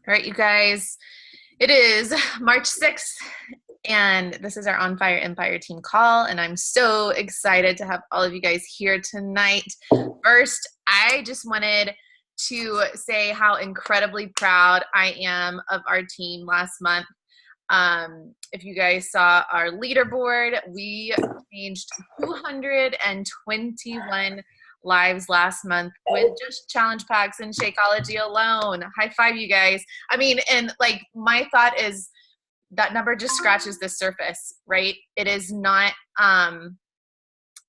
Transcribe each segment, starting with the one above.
All right, you guys, it is March 6th, and this is our On Fire Empire team call, and I'm so excited to have all of you guys here tonight. First, I just wanted to say how incredibly proud I am of our team last month. If you guys saw our leaderboard, we changed 221 lives last month with just challenge packs and Shakeology alone. High five, you guys. I mean, and like my thought is that number just scratches the surface, right? It is not,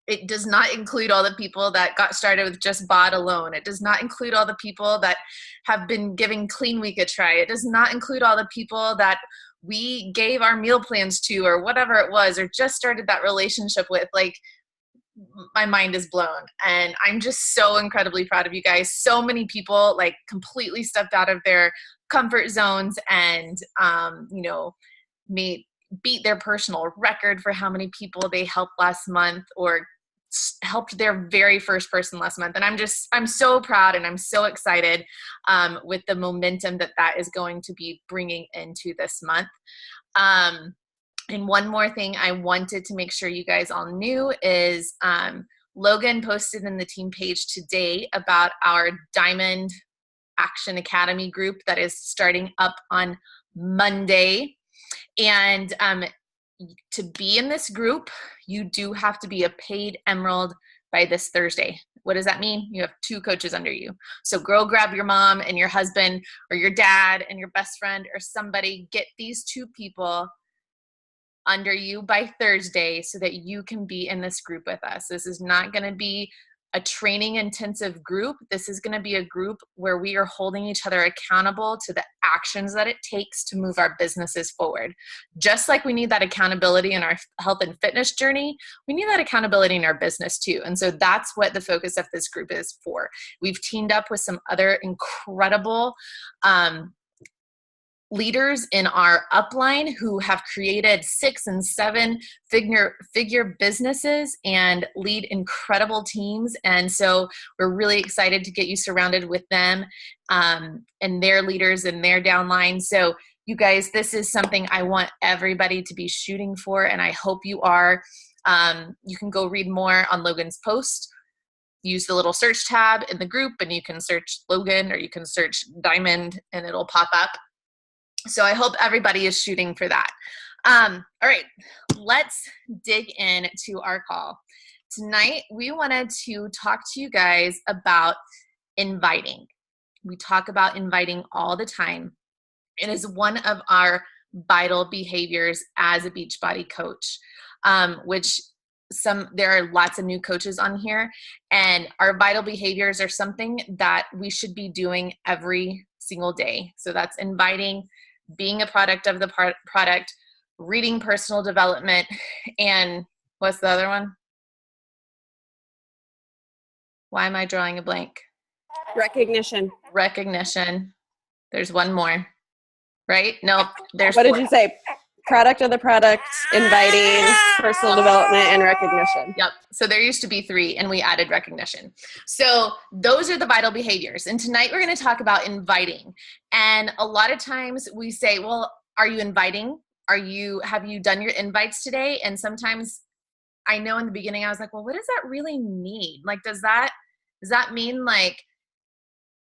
it does not include all the people that got started with just BOD alone. It does not include all the people that have been giving Clean Week a try. It does not include all the people that we gave our meal plans to or whatever it was, or just started that relationship with. Like, my mind is blown, and I'm just so incredibly proud of you guys. So many people like completely stepped out of their comfort zones and beat their personal record for how many people they helped last month, or helped their very first person last month. And I'm so proud, and I'm so excited with the momentum that is going to be bringing into this month. And one more thing I wanted to make sure you guys all knew is Logan posted in the team page today about our Diamond Action Academy group that is starting up on Monday. And to be in this group, you do have to be a paid Emerald by this Thursday. What does that mean? You have 2 coaches under you. So go grab your mom and your husband or your dad and your best friend or somebody. Get these 2 people under you by Thursday so that you can be in this group with us. This is not going to be a training intensive group. This is going to be a group where we are holding each other accountable to the actions that it takes to move our businesses forward. Just like we need that accountability in our health and fitness journey, we need that accountability in our business too. And so that's what the focus of this group is for. We've teamed up with some other incredible leaders in our upline who have created 6 and 7 figure businesses and lead incredible teams. And so we're really excited to get you surrounded with them and their leaders and their downline. So you guys, this is something I want everybody to be shooting for, and I hope you are. You can go read more on Logan's post. Use the little search tab in the group, and you can search Logan or you can search Diamond and it'll pop up. So I hope everybody is shooting for that. All right, let's dig into our call. Tonight, we wanted to talk to you guys about inviting. We talk about inviting all the time. It is one of our vital behaviors as a Beachbody coach, which there are lots of new coaches on here, and our vital behaviors are something that we should be doing every single day. So that's inviting, being a product of the product, reading personal development, and what's the other one? Why am I drawing a blank? Recognition. There's one more, right? Nope. What did you say? Product of the product, inviting, personal development, and recognition. Yep. So there used to be 3, and we added recognition. So those are the vital behaviors. And tonight we're going to talk about inviting. And a lot of times we say, well, are you inviting? Have you done your invites today? And sometimes I know in the beginning I was like, well, what does that really mean? Like, does that mean like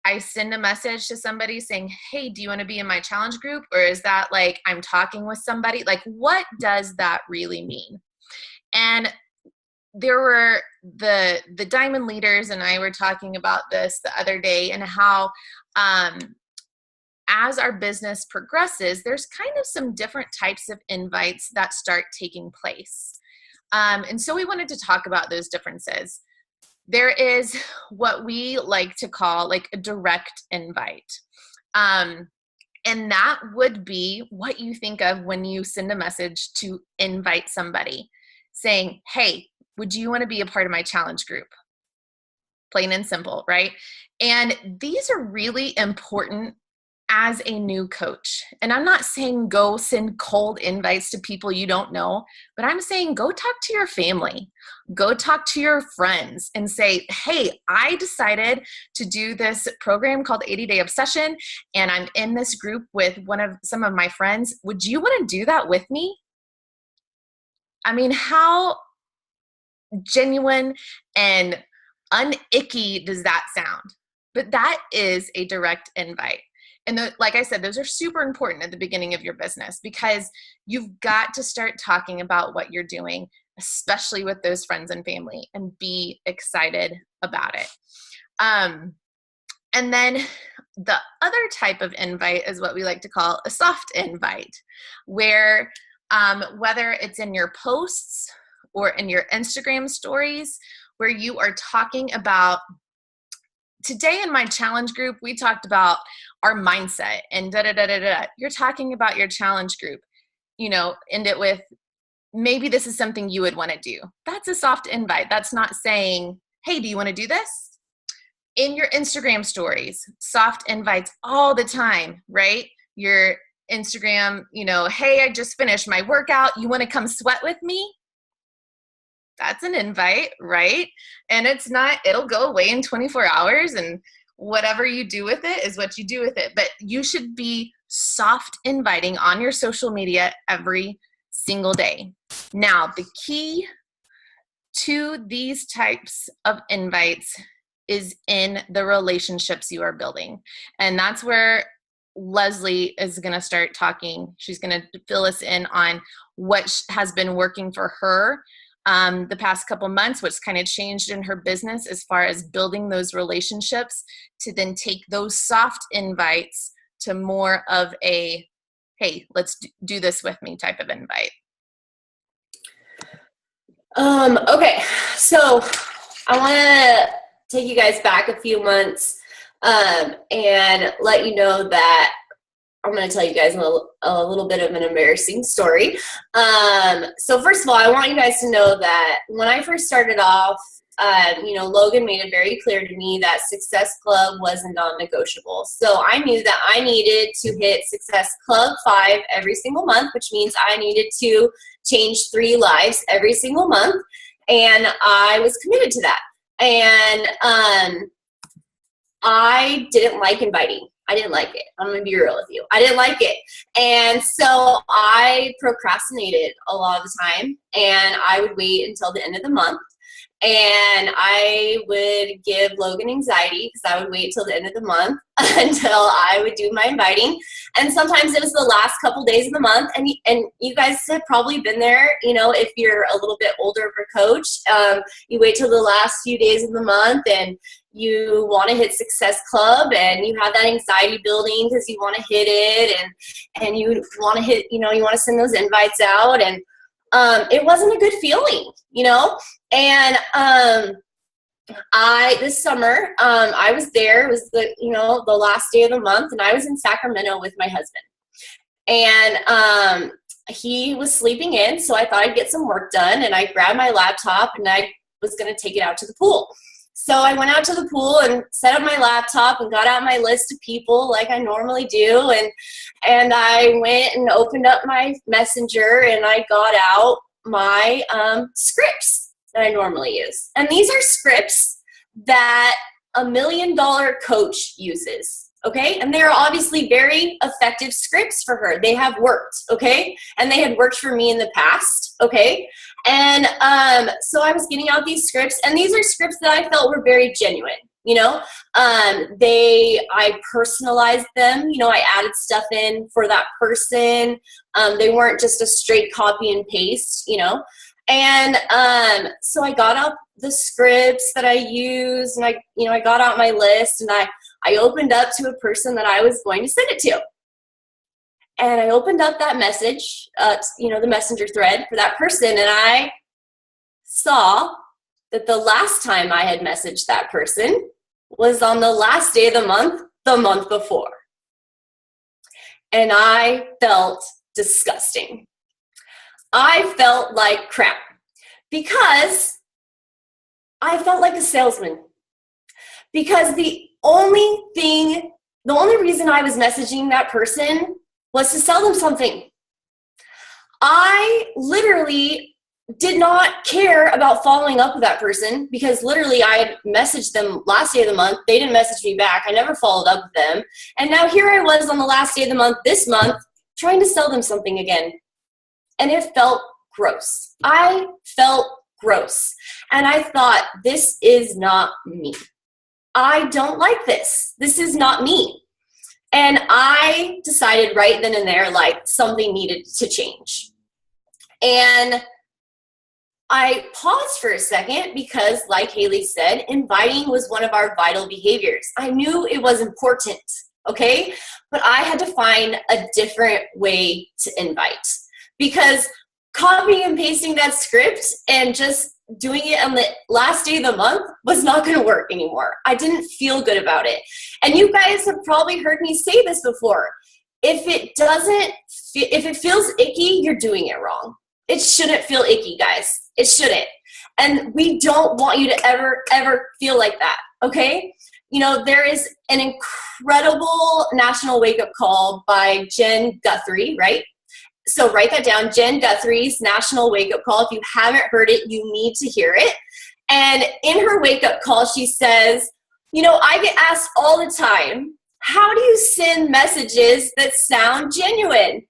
I send a message to somebody saying, hey, do you want to be in my challenge group? Or is that like I'm talking with somebody? Like, what does that really mean? And there were the Diamond leaders and I were talking about this the other day, and how as our business progresses, there's kind of some different types of invites that start taking place. And so we wanted to talk about those differences. There is what we like to call like a direct invite. And that would be what you think of when you send a message to invite somebody saying, hey, would you want to be a part of my challenge group? Plain and simple, right? And these are really important as a new coach, and I'm not saying go send cold invites to people you don't know, but I'm saying go talk to your family, go talk to your friends and say, hey, I decided to do this program called 80-Day Obsession, and I'm in this group with some of my friends. Would you want to do that with me? I mean, how genuine and unicky does that sound? But that is a direct invite. And like I said, those are super important at the beginning of your business, because you've got to start talking about what you're doing, especially with those friends and family, and be excited about it. And then the other type of invite is what we like to call a soft invite, where whether it's in your posts or in your Instagram stories, where you are talking about, today in my challenge group, we talked about our mindset and da-da-da-da-da. You're talking about your challenge group, end it with, maybe this is something you would want to do. That's a soft invite. That's not saying, hey, do you want to do this? In your Instagram stories, soft invites all the time, right? Your Instagram, hey, I just finished my workout. You want to come sweat with me? That's an invite, right? And it'll go away in 24 hours, and whatever you do with it is what you do with it. But you should be soft inviting on your social media every single day. Now, the key to these types of invites is in the relationships you are building. And that's where Leslie is going to start talking. She's going to fill us in on what has been working for her the past couple months, what's kind of changed in her business as far as building those relationships, to then take those soft invites to more of a, hey, let's do this with me type of invite. Okay, so I want to take you guys back a few months and let you know that I'm going to tell you guys a little bit of an embarrassing story. So first of all, I want you guys to know that when I first started off, Logan made it very clear to me that Success Club wasn't non-negotiable. So I knew that I needed to hit Success Club 5 every single month, which means I needed to change 3 lives every single month. And I was committed to that. And I didn't like inviting. I didn't like it. I'm going to be real with you. I didn't like it. And so I procrastinated a lot of the time, and I would wait until the end of the month. And I would give Logan anxiety because I would wait till the end of the month until I would do my inviting. And sometimes it was the last couple days of the month. And you guys have probably been there, if you're a little bit older of a coach, you wait till the last few days of the month and you want to hit Success Club, and you have that anxiety building because you want to hit it, and you want to hit, you want to send those invites out, and it wasn't a good feeling, and this summer, I was there. It was the last day of the month, and I was in Sacramento with my husband, and he was sleeping in, so I thought I'd get some work done, and I grabbed my laptop, and I was going to take it out to the pool. So I went out to the pool and set up my laptop and got out my list of people like I normally do. And I went and opened up my messenger, and I got out my scripts that I normally use. And these are scripts that $1 million coach uses. Okay. And they are obviously very effective scripts for her. They have worked. Okay. And they had worked for me in the past. Okay. And so I was getting out these scripts, and these are scripts that I felt were very genuine. I personalized them. I added stuff in for that person. They weren't just a straight copy and paste, And so I got out the scripts that I used, and I got out my list, and I opened up to a person that I was going to send it to. And I opened up that message, the messenger thread for that person, and I saw that the last time I had messaged that person was on the last day of the month before. And I felt disgusting. I felt like crap because I felt like a salesman. Because the only thing The only reason I was messaging that person was to sell them something. I literally did not care about following up with that person because literally I had messaged them last day of the month. They didn't message me back. I never followed up with them. And now here I was on the last day of the month, this month, trying to sell them something again. And it felt gross. I felt gross. And I thought, this is not me. I don't like this. This is not me. And I decided right then and there, like, something needed to change. And I paused for a second because, like Haley said, inviting was one of our vital behaviors. I knew it was important, okay? But I had to find a different way to invite because copying and pasting that script and just doing it on the last day of the month was not going to work anymore. I didn't feel good about it. And you guys have probably heard me say this before. If it feels icky, you're doing it wrong. It shouldn't feel icky, guys. It shouldn't. And we don't want you to ever feel like that, okay? You know, there is an incredible national wake-up call by Jen Guthrie, right? So write that down, Jen Guthrie's national wake-up call. If you haven't heard it, you need to hear it. And in her wake-up call, she says, you know, I get asked all the time, how do you send messages that sound genuine?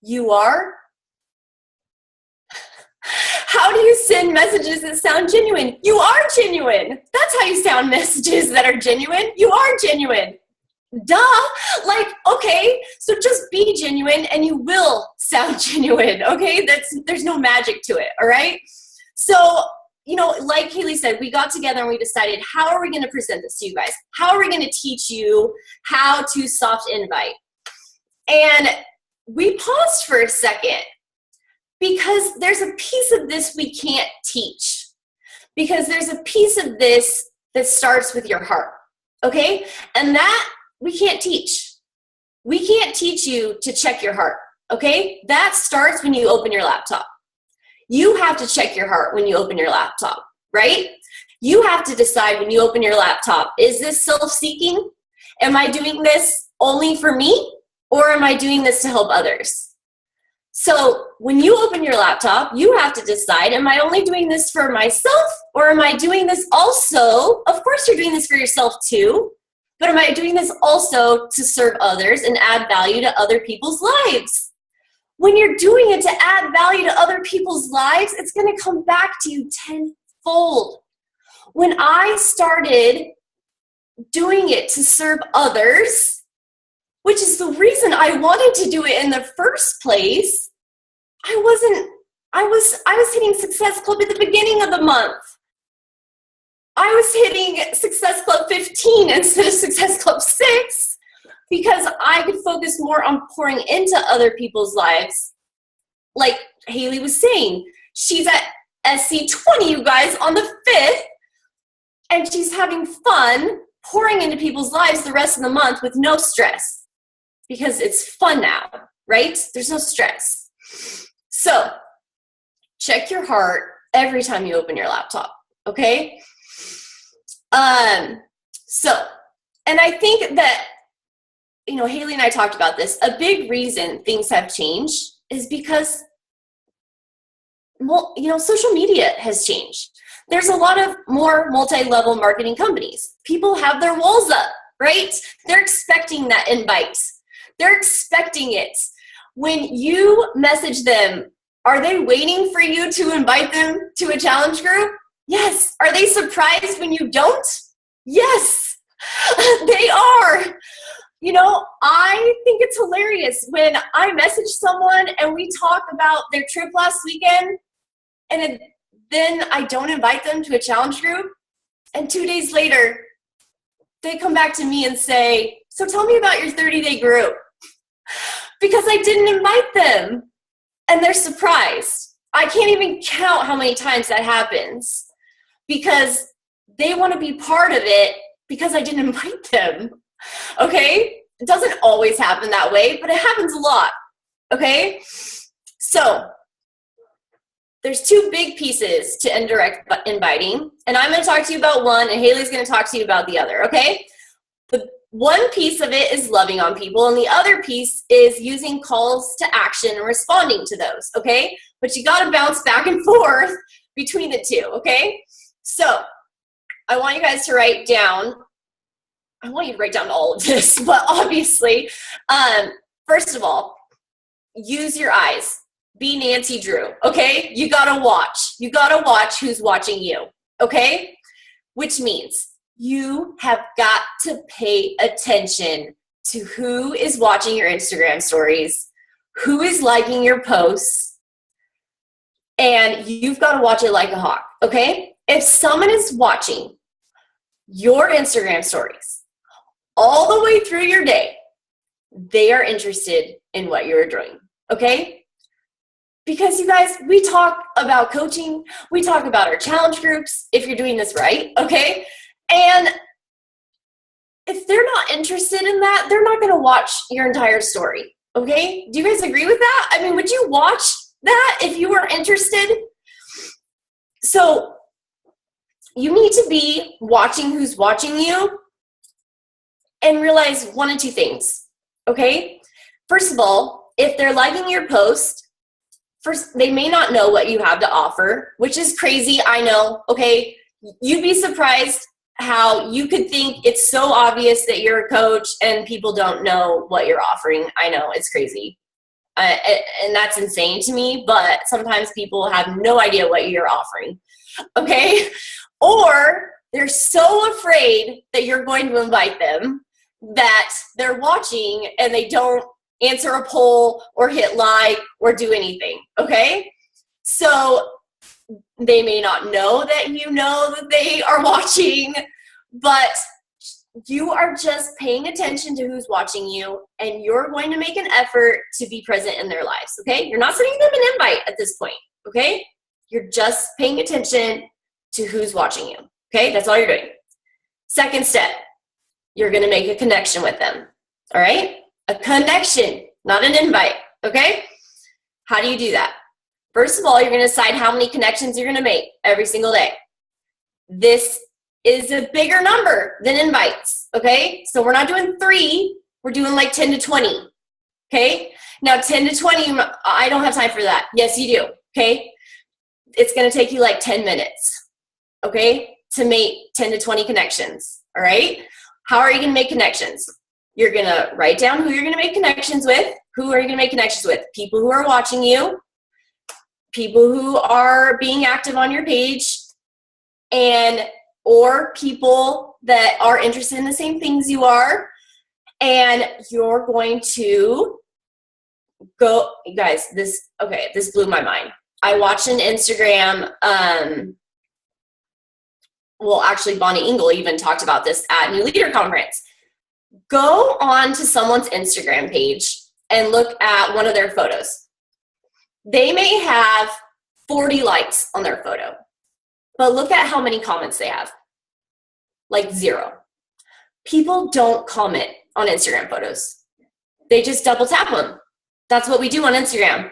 You are? How do you send messages that sound genuine? You are genuine. That's how you sound messages that are genuine. You are genuine. Duh. Like, okay, so just be genuine and you will sound genuine, okay? There's no magic to it, all right? So, you know, like Haley said, we got together and we decided, how are we going to present this to you guys? How are we going to teach you how to soft invite? And we paused for a second because there's a piece of this we can't teach. Because there's a piece of this that starts with your heart, okay? And that we can't teach. We can't teach you to check your heart, okay? That starts when you open your laptop. You have to check your heart when you open your laptop, right? You have to decide when you open your laptop, is this self-seeking? Am I doing this only for me? Or am I doing this to help others? So when you open your laptop, you have to decide, am I only doing this for myself? Or am I doing this also? Of course you're doing this for yourself too. But am I doing this also to serve others and add value to other people's lives? When you're doing it to add value to other people's lives, it's going to come back to you tenfold. When I started doing it to serve others, which is the reason I wanted to do it in the first place, I was hitting Success Club at the beginning of the month. I was hitting Success Club 15 instead of Success Club 6 because I could focus more on pouring into other people's lives. Like Haley was saying, she's at SC20, you guys, on the 5th, and she's having fun pouring into people's lives the rest of the month with no stress because it's fun now, right? There's no stress. So check your heart every time you open your laptop, okay? And I think that, you know, Haley and I talked about this. A big reason things have changed is because, well, you know, social media has changed. There's a lot of more multi-level marketing companies. People have their walls up, right? They're expecting that invite. They're expecting it. When you message them, are they waiting for you to invite them to a challenge group? Yes. Are they surprised when you don't? Yes, they are. You know, I think it's hilarious when I message someone and we talk about their trip last weekend and then I don't invite them to a challenge group. And 2 days later, they come back to me and say, so tell me about your 30-day group. Because I didn't invite them. And they're surprised. I can't even count how many times that happens. Because they want to be part of it because I didn't invite them, okay? It doesn't always happen that way, but it happens a lot, okay? So there's two big pieces to indirect inviting, and I'm going to talk to you about one, and Haley's going to talk to you about the other, okay? The one piece of it is loving on people, and the other piece is using calls to action and responding to those, okay? But you got to bounce back and forth between the two, okay? So I want you guys to write down, I want you to write down all of this, but obviously, first of all, use your eyes. Be Nancy Drew, okay? You gotta watch. You gotta watch who's watching you, okay? Which means you have got to pay attention to who is watching your Instagram stories, who is liking your posts, and you've got to watch it like a hawk, okay? If someone is watching your Instagram stories all the way through your day, they are interested in what you're doing, okay? Because you guys, we talk about coaching, we talk about our challenge groups, if you're doing this right, okay? And if they're not interested in that, they're not gonna watch your entire story, okay? Do you guys agree with that? I mean, would you watch that if you were interested? So you need to be watching who's watching you and realize one of two things, okay? First of all, if they're liking your post, first, they may not know what you have to offer, which is crazy, I know, okay? You'd be surprised how you could think it's so obvious that you're a coach and people don't know what you're offering. I know, it's crazy. And that's insane to me, but sometimes people have no idea what you're offering, okay? Or they're so afraid that you're going to invite them that they're watching and they don't answer a poll or hit like or do anything, okay? So they may not know that you know that they are watching, but you are just paying attention to who's watching you, and you're going to make an effort to be present in their lives, okay? You're not sending them an invite at this point, okay? You're just paying attention to who's watching you, okay? That's all you're doing. Second step, you're going to make a connection with them, all right? A connection, not an invite, okay? How do you do that? First of all, you're going to decide how many connections you're going to make every single day. This is a bigger number than invites, okay? So we're not doing 3, we're doing like 10 to 20, okay? Now 10 to 20, I don't have time for that. Yes, you do, okay? It's going to take you like 10 minutes, okay, to make 10 to 20 connections, all right? How are you going to make connections? You're going to write down who you're going to make connections with. Who are you going to make connections with? People who are watching you, people who are being active on your page, and or people that are interested in the same things you are. And you're going to go, guys, this blew my mind. I watched an Instagram, well, actually, Bonnie Engel even talked about this at New Leader Conference. Go on to someone's Instagram page and look at one of their photos. They may have 40 likes on their photo, but look at how many comments they have. Like 0. People don't comment on Instagram photos. They just double tap them. That's what we do on Instagram.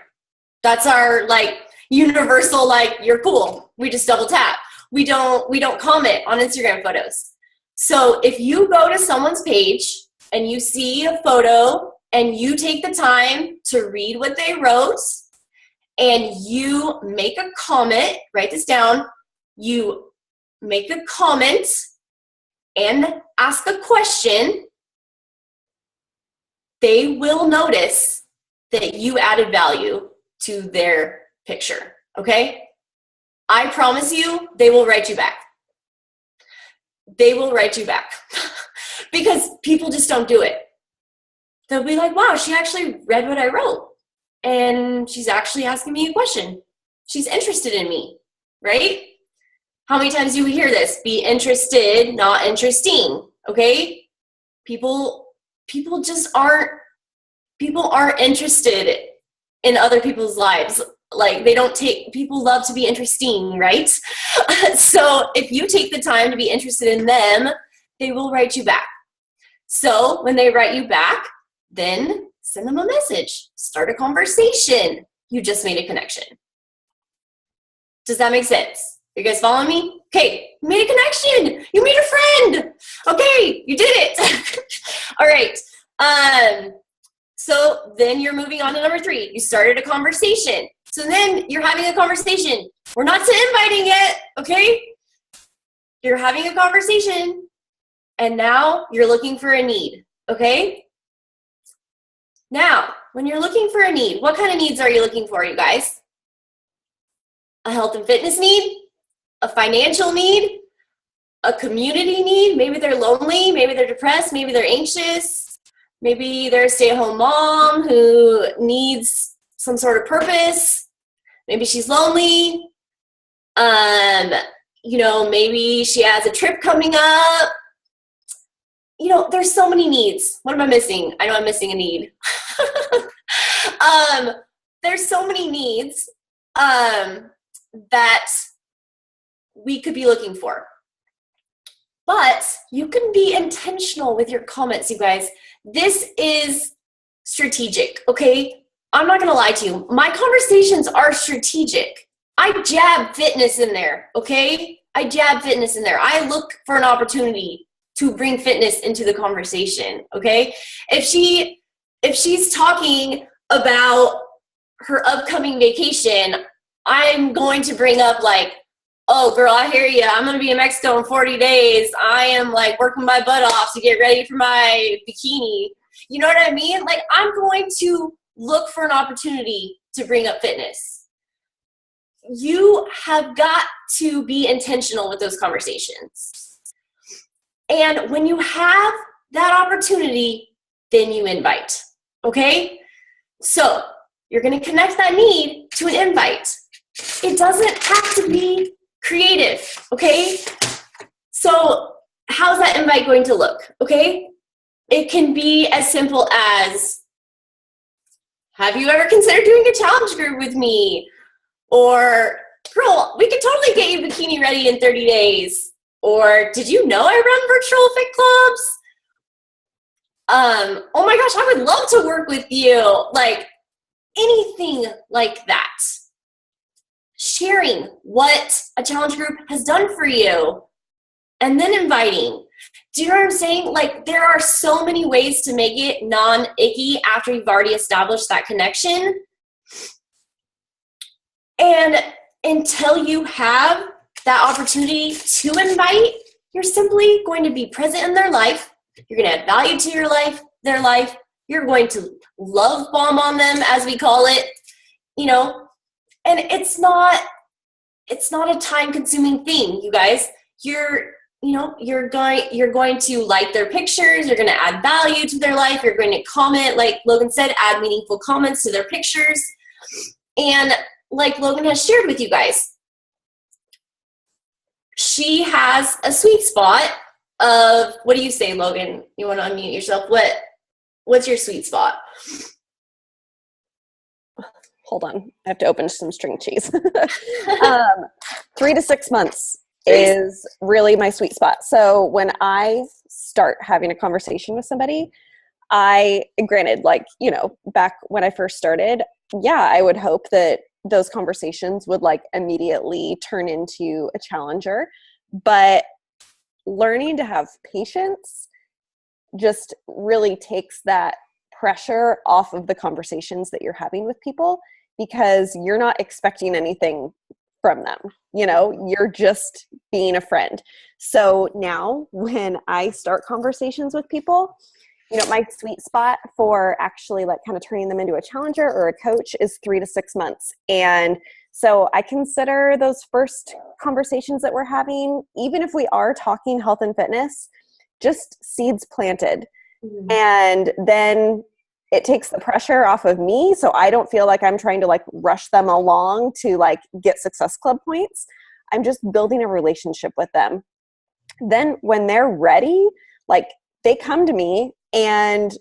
That's our like universal, like, you're cool. We just double tap. We don't comment on Instagram photos. So if you go to someone's page and you see a photo and you take the time to read what they wrote and you make a comment, write this down, you make a comment and ask a question, they will notice that you added value to their picture, okay? I promise you, they will write you back. They will write you back because people just don't do it. They'll be like, wow, she actually read what I wrote and she's actually asking me a question. She's interested in me, right? How many times do we hear this? Be interested, not interesting, okay? People just aren't interested in other people's lives. Like, people love to be interesting, right? So if you take the time to be interested in them, they will write you back. So when they write you back, then send them a message, start a conversation. You just made a connection. Does that make sense? You guys following me? Okay, you made a connection. You made a friend. Okay, you did it. All right. So then you're moving on to number 3. You started a conversation. So then you're having a conversation. We're not to inviting yet, okay? You're having a conversation, and now you're looking for a need, okay? Now, when you're looking for a need, what kind of needs are you looking for, you guys? A health and fitness need? A financial need? A community need? Maybe they're lonely, maybe they're depressed, maybe they're anxious, maybe they're a stay-at-home mom who needs some sort of purpose. Maybe she's lonely. Maybe she has a trip coming up. There's so many needs. What am I missing? I know I'm missing a need. There's so many needs that we could be looking for. But you can be intentional with your comments, you guys. This is strategic, okay? I'm not going to lie to you. My conversations are strategic. I jab fitness in there, okay? I jab fitness in there. I look for an opportunity to bring fitness into the conversation, okay? If she's talking about her upcoming vacation, I'm going to bring up like, oh girl, I hear you. I'm going to be in Mexico in 40 days. I am like working my butt off to get ready for my bikini. You know what I mean? Like, I'm going to look for an opportunity to bring up fitness. You have got to be intentional with those conversations. And when you have that opportunity, then you invite, okay? So you're going to connect that need to an invite. It doesn't have to be creative, okay? So how's that invite going to look, okay? It can be as simple as, have you ever considered doing a challenge group with me? Or, girl, we could totally get you bikini ready in 30 days. Or, did you know I run virtual fit clubs? Oh my gosh, I would love to work with you. Like, anything like that. Sharing what a challenge group has done for you. And then inviting. Do you know what I'm saying? Like, there are so many ways to make it non-icky after you've already established that connection. And until you have that opportunity to invite, you're simply going to be present in their life. You're going to add value to their life. You're going to love bomb on them, as we call it, and it's not a time-consuming thing, you guys. You're going to like their pictures. You're going to add value to their life. You're going to comment, like Logan said, add meaningful comments to their pictures. And like Logan has shared with you guys, she has a sweet spot of, what do you say, Logan? You want to unmute yourself? What's your sweet spot? Hold on. I have to open some string cheese. 3 to 6 months is really my sweet spot. So when I start having a conversation with somebody, granted, back when I first started, I would hope that those conversations would immediately turn into a challenger. But learning to have patience just really takes that pressure off of the conversations that you're having with people, because you're not expecting anything from them. You're just being a friend. So now when I start conversations with people, my sweet spot for actually kind of turning them into a challenger or a coach is 3 to 6 months. And so I consider those first conversations that we're having, even if we are talking health and fitness, just seeds planted. Mm-hmm. And then it takes the pressure off of me, so I don't feel like I'm trying to rush them along to get Success Club points. I'm just building a relationship with them. Then when they're ready, they come to me, and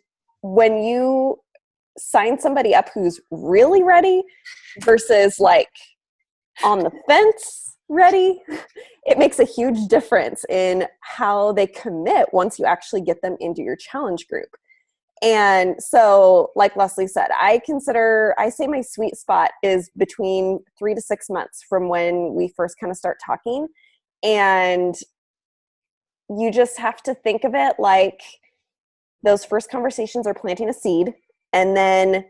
when you sign somebody up who's really ready versus on the fence ready, it makes a huge difference in how they commit once you actually get them into your challenge group. And so, like Leslie said, I say my sweet spot is between 3 to 6 months from when we first kind of start talking. And you just have to think of it like those first conversations are planting a seed. And then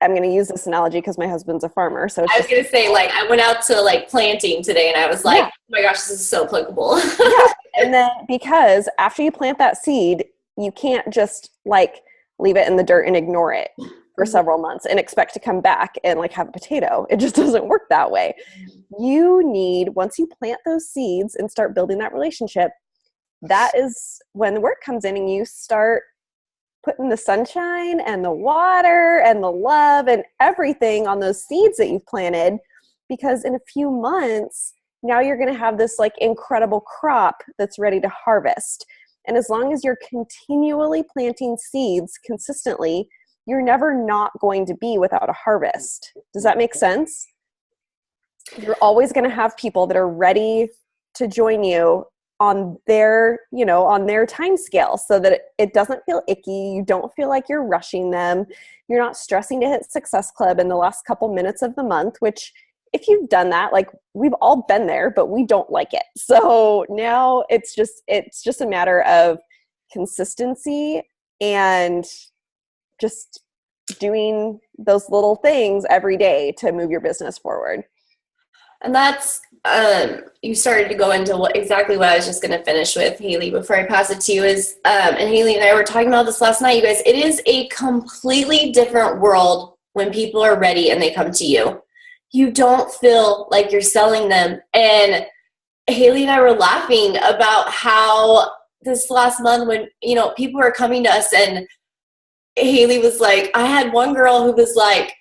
I'm going to use this analogy because my husband's a farmer. So I was going to say, like, I went out to like planting today and I was like, oh my gosh, this is so applicable. Yeah. And then because after you plant that seed, you can't just like leave it in the dirt and ignore it for several months and expect to come back and like have a potato. It just doesn't work that way. You need, once you plant those seeds and start building that relationship, that is when the work comes in and you start putting the sunshine and the water and the love and everything on those seeds that you've planted, because in a few months, now you're going to have this like incredible crop that's ready to harvest. And as long as you're continually planting seeds consistently, you're never not going to be without a harvest. Does that make sense? You're always going to have people that are ready to join you on their, on their time scale, so that it doesn't feel icky. You don't feel like you're rushing them. You're not stressing to hit Success Club in the last couple minutes of the month, which if you've done that, like we've all been there, but we don't like it. So now it's just a matter of consistency and just doing those little things every day to move your business forward. And that's, you started to go into exactly what I was just going to finish with, Haley, before I pass it to you is, and Haley and I were talking about this last night, you guys, it is a completely different world when people are ready and they come to you. You don't feel like you're selling them. And Haley and I were laughing about how this last month when, people were coming to us and Haley was like, I had one girl who was like,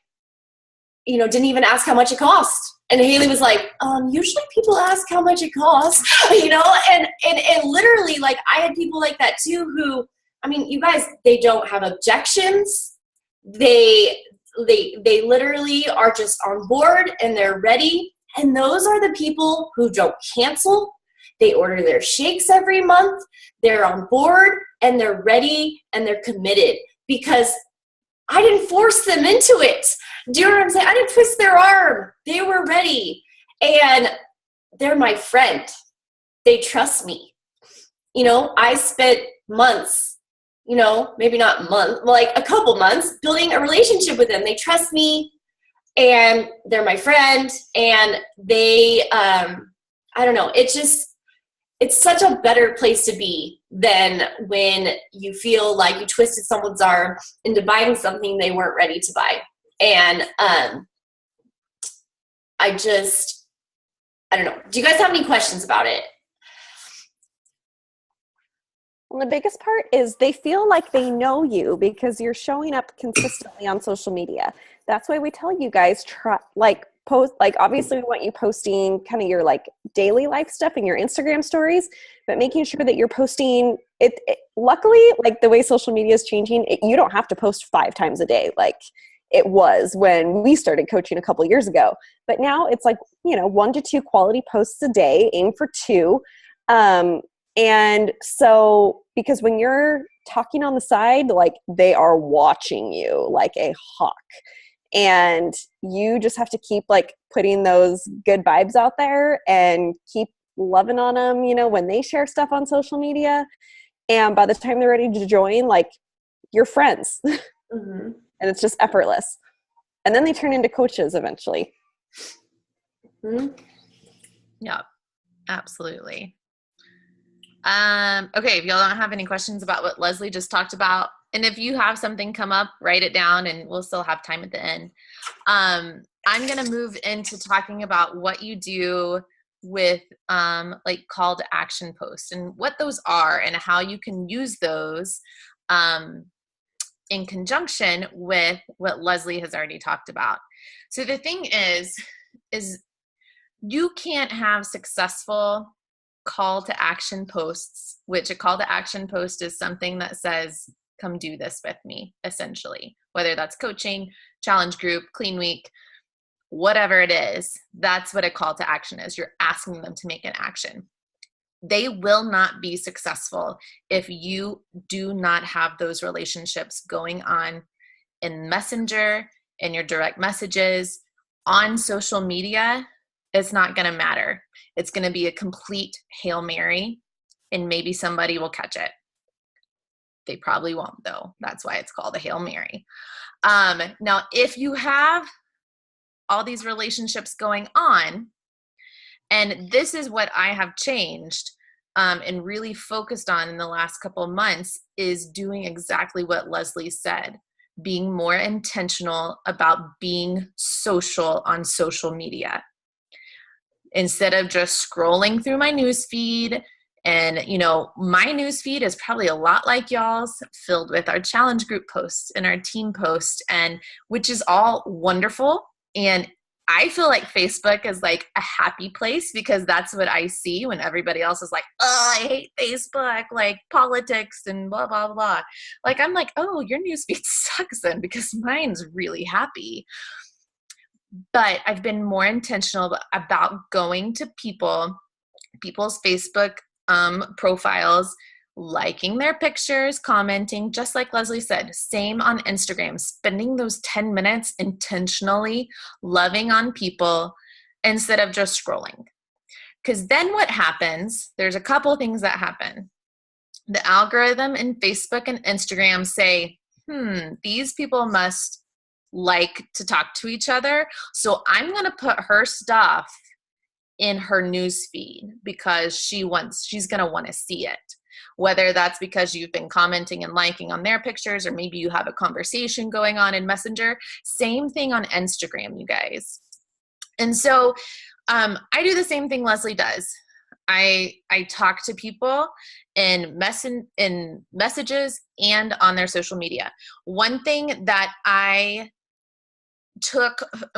didn't even ask how much it cost. And Haley was like, usually people ask how much it costs, and literally, like, I had people like that too who, you guys, they don't have objections. They literally are just on board and they're ready. And those are the people who don't cancel. They order their shakes every month. They're on board and they're ready and they're committed because I didn't force them into it. Do you know what I'm saying? I didn't twist their arm. They were ready. And they're my friend. They trust me. I spent months, maybe not months, like a couple months building a relationship with them. They trust me and they're my friend. And they, I don't know, it's such a better place to be than when you feel like you twisted someone's arm into buying something they weren't ready to buy. And I don't know. Do you guys have any questions about it? Well, the biggest part is they feel like they know you because you're showing up consistently on social media. That's why we tell you guys post, like obviously we want you posting kind of your like daily life stuff in your Instagram stories, but making sure that you're posting it luckily, like the way social media is changing, you don't have to post 5 times a day like it was when we started coaching a couple years ago. But now it's like, 1 to 2 quality posts a day, aim for 2. And so, because when you're talking on the side, like they are watching you like a hawk. And you just have to keep like putting those good vibes out there and keep loving on them, when they share stuff on social media. And by the time they're ready to join, like you're friends. Mm-hmm. And it's just effortless. And then they turn into coaches eventually. Mm-hmm. Yeah, absolutely. Okay, if y'all don't have any questions about what Leslie just talked about, and if you have something come up, write it down and we'll still have time at the end. I'm going to move into talking about what you do with like call to action posts and what those are and how you can use those in conjunction with what Leslie has already talked about. So the thing is you can't have successful call to action posts, which a call to action post is something that says, come do this with me, essentially, whether that's coaching, challenge group, clean week, whatever it is, that's what a call to action is. You're asking them to make an action. they will not be successful if you do not have those relationships going on in Messenger, in your direct messages, on social media. It's not going to matter. It's going to be a complete Hail Mary, and maybe somebody will catch it. They probably won't, though. That's why it's called a Hail Mary. Now, if you have all these relationships going on, and this is what I have changed and really focused on in the last couple of months, is doing exactly what Leslie said, being more intentional about being social on social media. Instead of just scrolling through my news feed, and my news feed is probably a lot like y'all's, filled with our challenge group posts and our team posts, and which is all wonderful. And I feel like Facebook is like a happy place, because that's what I see when everybody else is like, oh, I hate Facebook, like politics and blah, blah, blah. Like, I'm like, oh, your newsfeed sucks then, because mine's really happy. But I've been more intentional about going to people's Facebook profiles, liking their pictures, commenting, just like Leslie said, same on Instagram, spending those 10 minutes intentionally loving on people instead of just scrolling. Because then what happens, there's a couple things that happen. The algorithm in Facebook and Instagram say, these people must like to talk to each other, so I'm going to put her stuff in her news feed because she's going to want to see it. Whether that's because you've been commenting and liking on their pictures, or maybe you have a conversation going on in Messenger. Same thing on Instagram, you guys. And so I do the same thing Leslie does. I talk to people in messages and on their social media. One thing that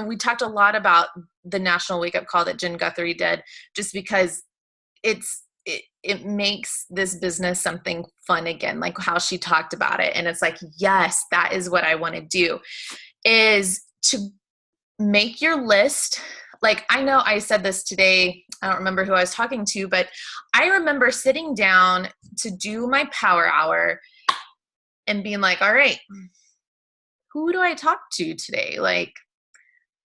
we talked a lot about the national wake up call that Jen Guthrie did, just because it makes this business something fun again, like how she talked about it. And it's like, yes, that is what I want to do, is to make your list. Like, I know I said this today, I don't remember who I was talking to, but I remember sitting down to do my power hour and being like, all right, who do I talk to today? Like,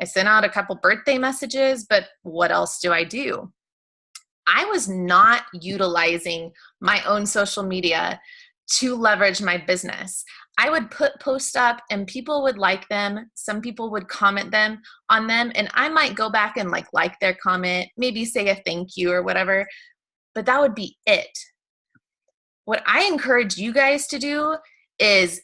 I sent out a couple birthday messages, but what else do I do? I was not utilizing my own social media to leverage my business. I would put posts up and people would like them. Some people would comment on them, and I might go back and like their comment, maybe say a thank you or whatever, but that would be it. What I encourage you guys to do is,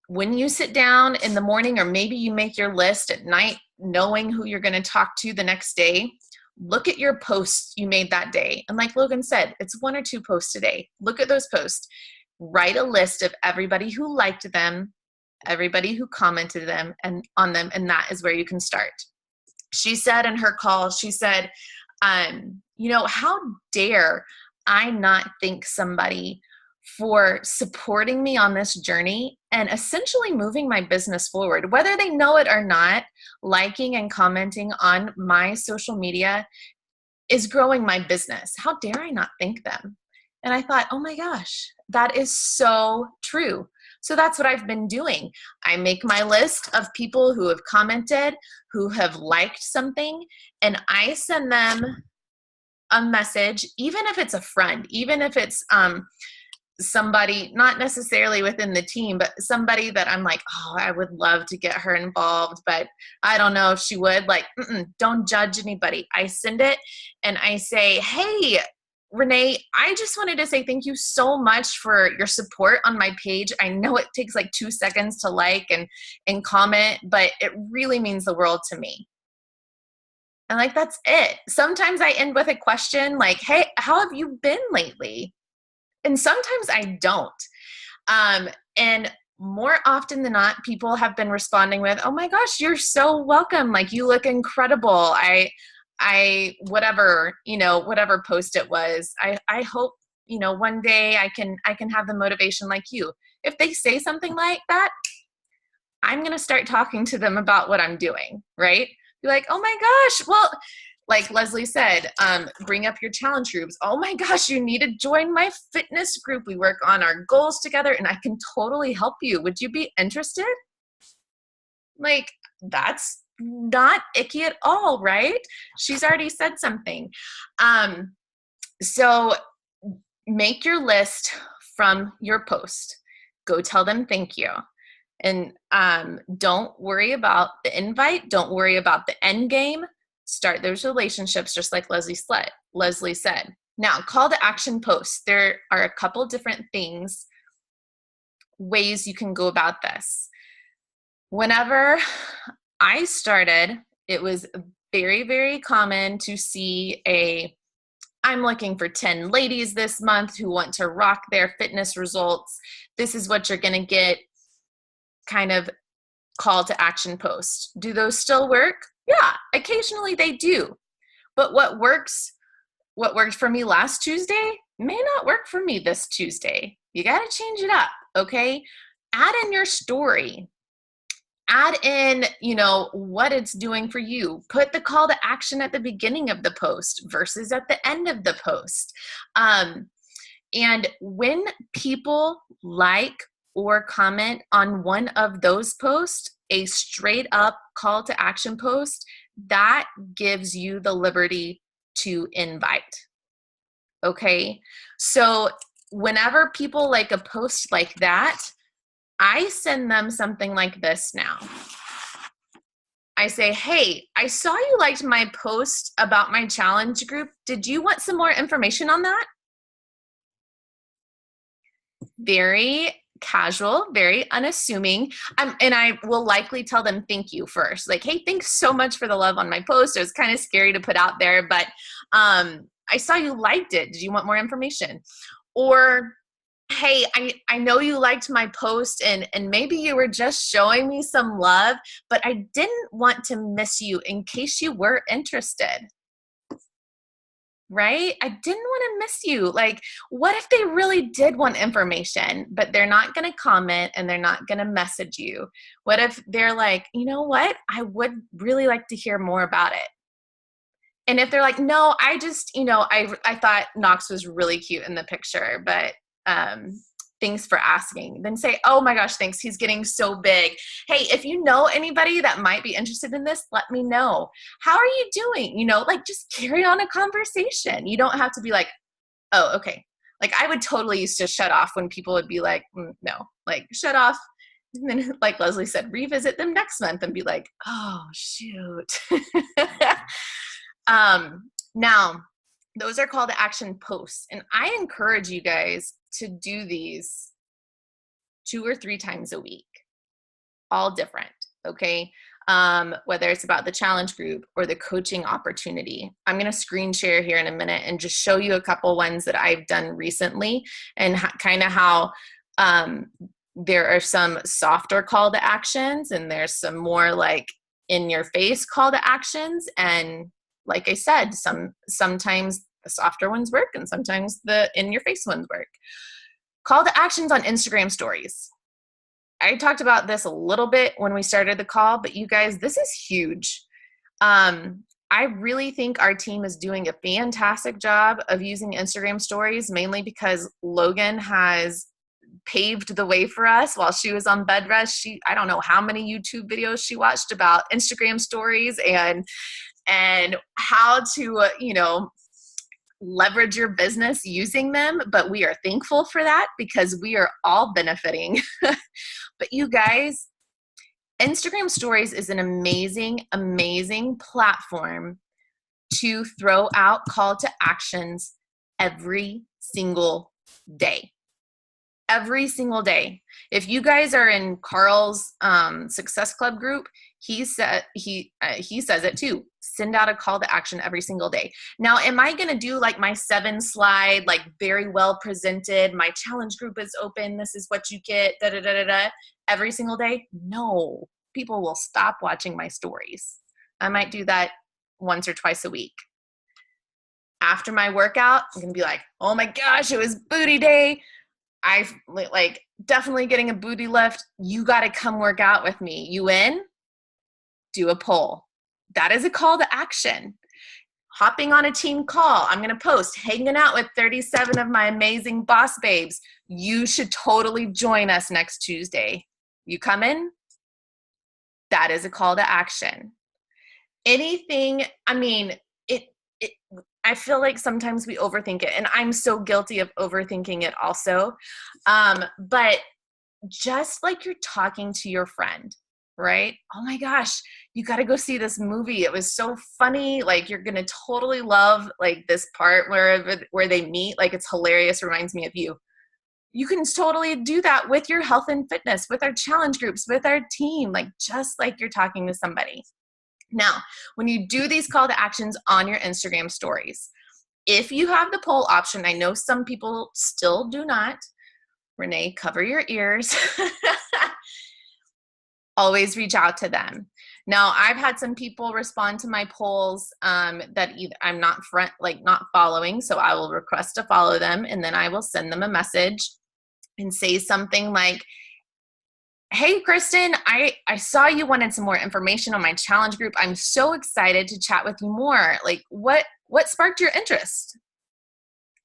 when you sit down in the morning, or maybe you make your list at night, knowing who you're going to talk to the next day, look at your posts you made that day. And like Logan said, it's 1 or 2 posts a day. Look at those posts. Write a list of everybody who liked them, everybody who commented on them, and that is where you can start. She said in her call, she said, how dare I not thank somebody for supporting me on this journey and essentially moving my business forward, whether they know it or not. Liking and commenting on my social media is growing my business. How dare I not thank them? And I thought, oh my gosh, that is so true. So that's what I've been doing. I make my list of people who have commented, who have liked something, and I send them a message, even if it's a friend, even if it's somebody not necessarily within the team, but somebody that I'm like, oh, I would love to get her involved, but I don't know if she would. Like, don't judge anybody. I send it and I say, hey, Renee, I just wanted to say thank you so much for your support on my page. I know it takes like 2 seconds to like and comment, but it really means the world to me. And like, that's it. Sometimes I end with a question like, hey, how have you been lately? And sometimes I don't. And more often than not, people have been responding with, oh my gosh, you're so welcome. Like, you look incredible. Whatever post it was, I hope, one day I can have the motivation like you. If they say something like that, I'm going to start talking to them about what I'm doing, right? Be like, oh my gosh, well, Like Leslie said, bring up your challenge groups. Oh my gosh, you need to join my fitness group. We work on our goals together and I can totally help you. Would you be interested? Like, that's not icky at all, right? She's already said something. So make your list from your post. Go tell them thank you. And don't worry about the invite. Don't worry about the end game. Start those relationships just like Leslie said. Now, call to action posts. There are a couple different ways you can go about this. Whenever I started, it was very, very common to see I'm looking for 10 ladies this month who want to rock their fitness results. This is what you're going to get, kind of call to action post. Do those still work? Yeah, occasionally they do. But what worked for me last Tuesday may not work for me this Tuesday. You got to change it up, okay? Add in your story. Add in, what it's doing for you. Put the call to action at the beginning of the post versus at the end of the post. And when people like or comment on one of those posts, a straight up call to action post, that gives you the liberty to invite. Okay? So whenever people like a post like that, I send them something like this now. I say, hey, I saw you liked my post about my challenge group. Did you want some more information on that? Very casual, very unassuming. And I will likely tell them thank you first. Like, hey, thanks so much for the love on my post. It was kind of scary to put out there, but I saw you liked it. Did you want more information? Or, hey, I know you liked my post and maybe you were just showing me some love, but I didn't want to miss you in case you were interested. Right? I didn't want to miss you. Like, what if they really did want information, but they're not going to comment and they're not going to message you? What if they're like, you know what? I would really like to hear more about it. And if they're like, no, I just, I thought Knox was really cute in the picture, but thanks for asking. Then say, oh my gosh, thanks. He's getting so big. Hey, if you know anybody that might be interested in this, let me know. How are you doing? Just carry on a conversation. You don't have to be like, oh, okay. Like I would totally used to shut off when people would be like, no, like shut off. And then like Leslie said, revisit them next month and be like, oh, shoot. Now, those are call to action posts. And I encourage you guys to do these 2 or 3 times a week, all different, okay? Whether it's about the challenge group or the coaching opportunity. I'm going to screen share here in a minute and just show you a couple ones that I've done recently and kind of how there are some softer call to actions and there's some more like in your face call to actions. And like I said, sometimes the softer ones work and sometimes the in your face ones work. Call to actions on Instagram stories. I talked about this a little bit when we started the call, but you guys, this is huge. I really think our team is doing a fantastic job of using Instagram stories, mainly because Logan has paved the way for us while she was on bed rest. I don't know how many YouTube videos she watched about Instagram stories and how to, leverage your business using them, but we are thankful for that because we are all benefiting. But you guys, Instagram stories is an amazing, amazing platform to throw out call to actions every single day. Every single day. If you guys are in Carl's Success Club group, he says it too. Send out a call to action every single day. Now, am I going to do like my 7 slide, like very well presented, my challenge group is open, this is what you get, every single day? No. People will stop watching my stories. I might do that once or twice a week. After my workout, I'm going to be like, oh my gosh, it was booty day. I like definitely getting a booty lift. You got to come work out with me. You in? Do a poll. That is a call to action. hopping on a team call. I'm going to post hanging out with 37 of my amazing boss babes. You should totally join us next Tuesday. You come in? That is a call to action. Anything, I mean, I feel like sometimes we overthink it, and I'm so guilty of overthinking it also. But just like you're talking to your friend, right? Oh my gosh, you got to go see this movie. It was so funny. Like, you're going to totally love like this part where they meet. Like, it's hilarious. Reminds me of you. You can totally do that with your health and fitness, with our challenge groups, with our team, like just like you're talking to somebody. Now, when you do these call to actions on your Instagram stories, if you have the poll option, I know some people still do not. Renee, cover your ears. Always reach out to them. Now, I've had some people respond to my polls that either I'm not following, so I will request to follow them, and then I will send them a message and say something like, hey, Kristen, I saw you wanted some more information on my challenge group. I'm so excited to chat with you more. Like, what sparked your interest?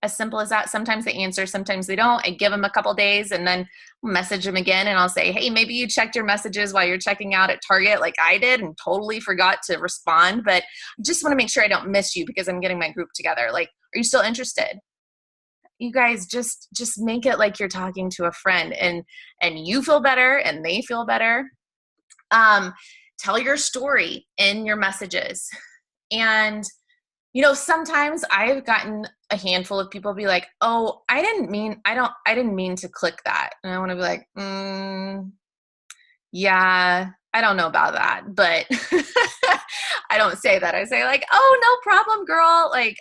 As simple as that. Sometimes they answer, sometimes they don't. I give them a couple days and then message them again, and I'll say, hey, maybe you checked your messages while you're checking out at Target like I did and totally forgot to respond, but I just want to make sure I don't miss you because I'm getting my group together. Like, are you still interested? You guys just make it like you're talking to a friend, and you feel better and they feel better. Tell your story in your messages. And sometimes I've gotten a handful of people be like, oh, I didn't mean to click that. And I want to be like, yeah, I don't know about that, but I don't say that. I say like, oh, no problem, girl. Like,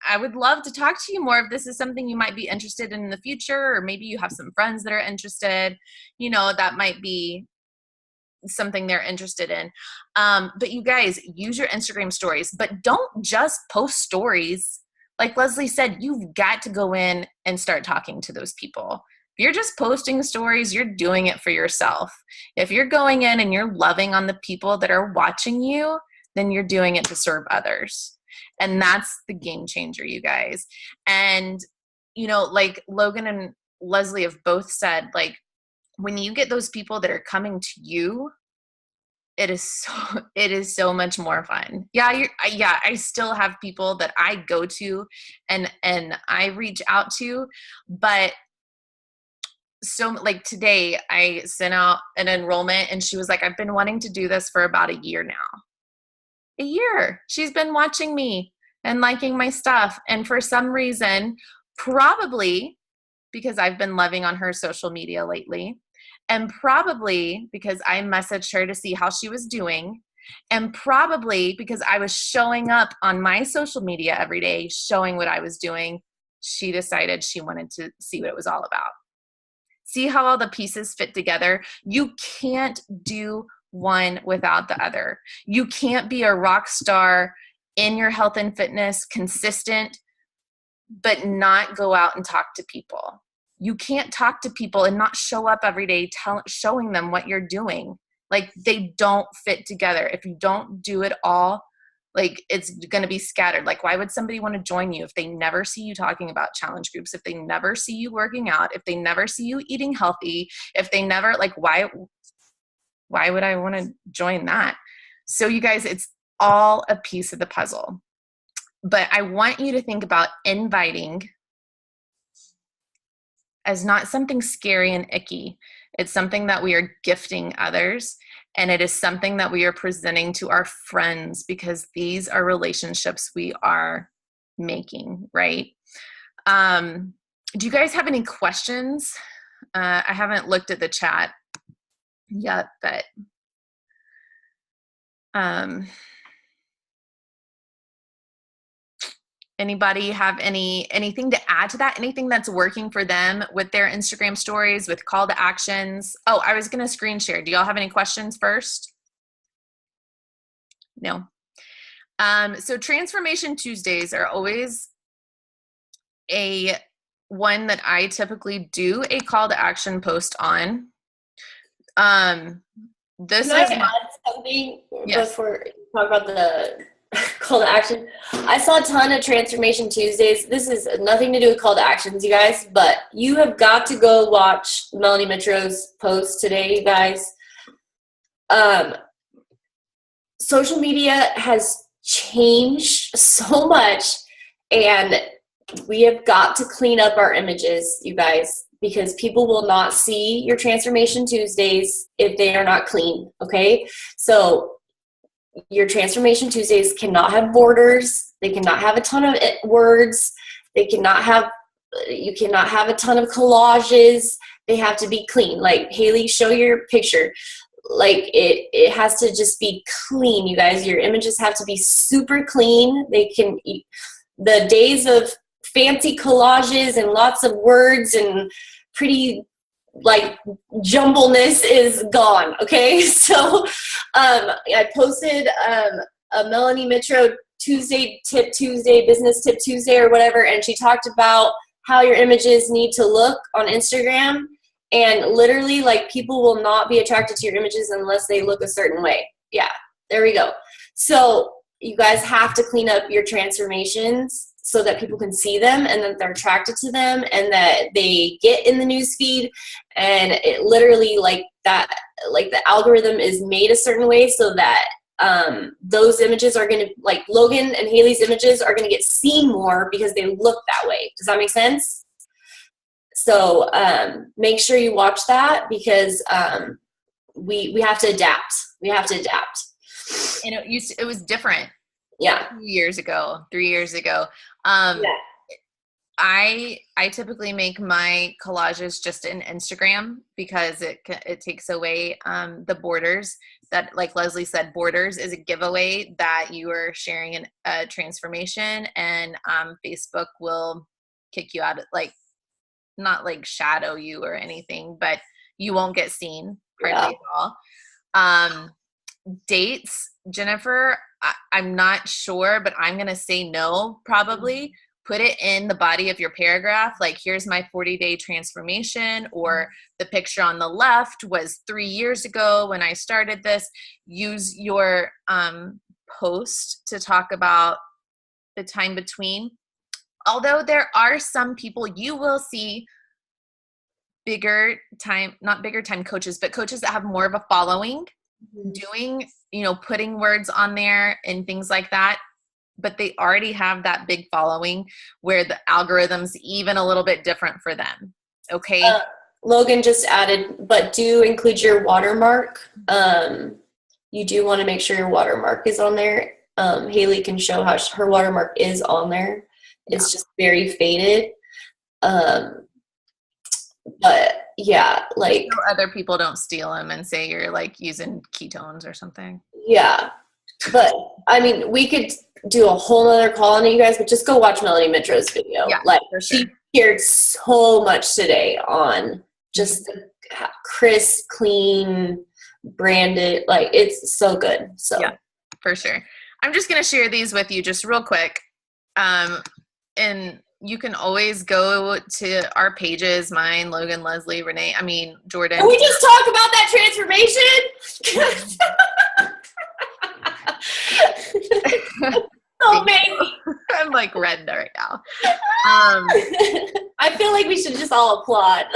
I would love to talk to you more if this is something you might be interested in the future, or maybe you have some friends that are interested, that might be something they're interested in. But you guys, use your Instagram stories, but don't just post stories. Like Leslie said, you've got to go in and start talking to those people. If you're just posting stories, you're doing it for yourself. If you're going in and you're loving on the people that are watching you, then you're doing it to serve others. And that's the game changer, you guys. And, like Logan and Leslie have both said, like, when you get those people that are coming to you, it is so much more fun. Yeah, I still have people that I go to and I reach out to, but so like today I sent out an enrollment and she was like, I've been wanting to do this for about a year now. A year. She's been watching me and liking my stuff. And for some reason, probably because I've been loving on her social media lately, and probably because I messaged her to see how she was doing, and probably because I was showing up on my social media every day, showing what I was doing, she decided she wanted to see what it was all about. See how all the pieces fit together? You can't do one without the other. You can't be a rock star in your health and fitness, consistent, but not go out and talk to people. You can't talk to people and not show up every day showing them what you're doing. Like, they don't fit together. If you don't do it all, like, it's going to be scattered. Like, why would somebody want to join you if they never see you talking about challenge groups, if they never see you working out, if they never see you eating healthy, if they never, like, why would I want to join that? So you guys, it's all a piece of the puzzle. But I want you to think about inviting as not something scary and icky. It's something that we are gifting others, and it is something that we are presenting to our friends, because these are relationships we are making, right? Do you guys have any questions? I haven't looked at the chat yet, but anybody have anything to add to that? Anything that's working for them with their Instagram stories, with call to actions? Oh, I was going to screen share. Do y'all have any questions first? No. So Transformation Tuesdays are always a one that I typically do a call to action post on. This Can I is add something yes. before you talk about the Call to action. I saw a ton of Transformation Tuesdays. This is nothing to do with call to actions, you guys, but you have got to go watch Melanie Mitro's post today, you guys. Social media has changed so much, and we have got to clean up our images, you guys, because people will not see your Transformation Tuesdays if they are not clean, okay? So your Transformation Tuesdays cannot have borders. They cannot have a ton of words. You cannot have a ton of collages. They have to be clean. Like, Haley, show your picture. Like, it has to just be clean, you guys. Your images have to be super clean. The days of fancy collages and lots of words and pretty like jumbleness is gone. Okay. So I posted a Melanie Mitro Tuesday tip Tuesday, business tip Tuesday or whatever, and she talked about how your images need to look on Instagram, and literally, like, people will not be attracted to your images unless they look a certain way. Yeah, there we go. So you guys have to clean up your transformations so that people can see them and that they're attracted to them and that they get in the news feed. And it literally, like that, like the algorithm is made a certain way so that those images are going to, like Logan and Haley's images are going to get seen more because they look that way. Does that make sense? So make sure you watch that, because we have to adapt. We have to adapt. And it was different. Yeah. 3 years ago. Yeah. I typically make my collages just in Instagram because it takes away the borders. That, like Leslie said, borders is a giveaway that you are sharing a transformation, and Facebook will kick you out, like, not like shadow you or anything, but you won't get seen hardly at all. Dates, Jennifer, I'm not sure, but I'm going to say no, probably. Put it in the body of your paragraph. Like, here's my 40-day transformation, or the picture on the left was 3 years ago when I started this. Use your post to talk about the time between. Although there are some people you will see not bigger time coaches, but coaches that have more of a following doing, putting words on there and things like that. But they already have that big following where the algorithm's even a little bit different for them. Okay. Logan just added, but do include your watermark. You do want to make sure your watermark is on there. Haley can show how her watermark is on there. It's just very faded. But yeah, like, so other people don't steal them and say you're like using ketones or something. Yeah. But I mean, we could do a whole other call on it, you guys, but just go watch Melanie Mitro's video. Yeah, like, for sure. She shared so much today on just the crisp, clean, branded, like, it's so good. So yeah, for sure. I'm just going to share these with you just real quick. And you can always go to our pages, mine, Logan, Leslie, Renee, Jordan. Can we just talk about that transformation? So amazing. I'm like red right now. I feel like we should just all applaud.